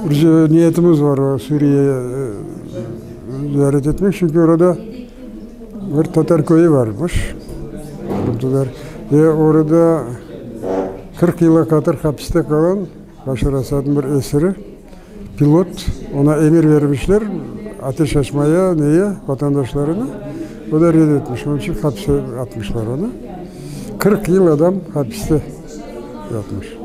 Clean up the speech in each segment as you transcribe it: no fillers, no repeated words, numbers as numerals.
Bir niyetimiz var o Suriye'ye ziyaret etmek. Çünkü orada bir Tatar köyü varmış. Ve orada 40 yıla kadar hapiste kalan Başar Esad'ın bir esiri pilot, ona emir vermişler ateş açmaya, vatandaşlarını. O da reddetmiş. Onun için hapse atmışlar onu. 40 yıl adam hapiste yatmış.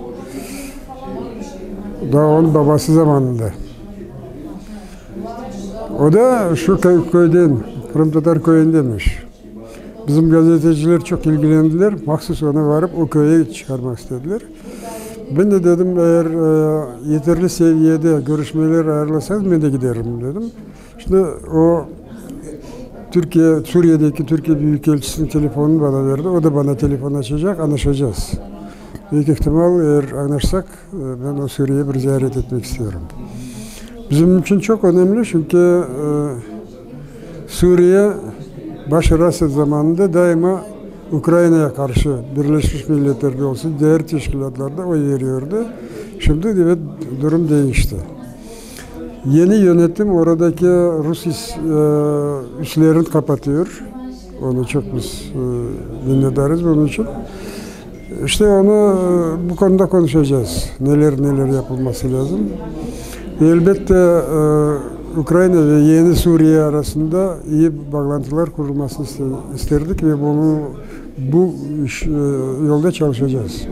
Daha onun babası zamanında. O da şu köyden, Kırım Tatar köyündenmiş. Bizim gazeteciler çok ilgilendiler. Mahsus ona varıp o köye çıkarmak istediler. Ben de dedim eğer yeterli seviyede görüşmeler ayarlasanız ben de giderim dedim. İşte o Suriye'deki Türkiye Büyükelçisi'nin telefonunu bana verdi. O da bana telefon açacak, anlaşacağız. Büyük ihtimal eğer anlaşsak ben o Suriye'yi bir ziyaret etmek istiyorum. Bizim için çok önemli çünkü Suriye Başar Esad zamanında daima Ukrayna'ya karşı Birleşmiş Milletler'de olsun diğer teşkilatlarda oy veriyordu. Şimdi evet durum değişti. Yeni yönetim oradaki Rus üslerini kapatıyor. Onu çok biz minnettarız bunun için. İşte onu bu konuda konuşacağız. Neler yapılması lazım. Ve elbette Ukrayna ve yeni Suriye arasında iyi bağlantılar kurulmasını isterdik ve bu yolda çalışacağız.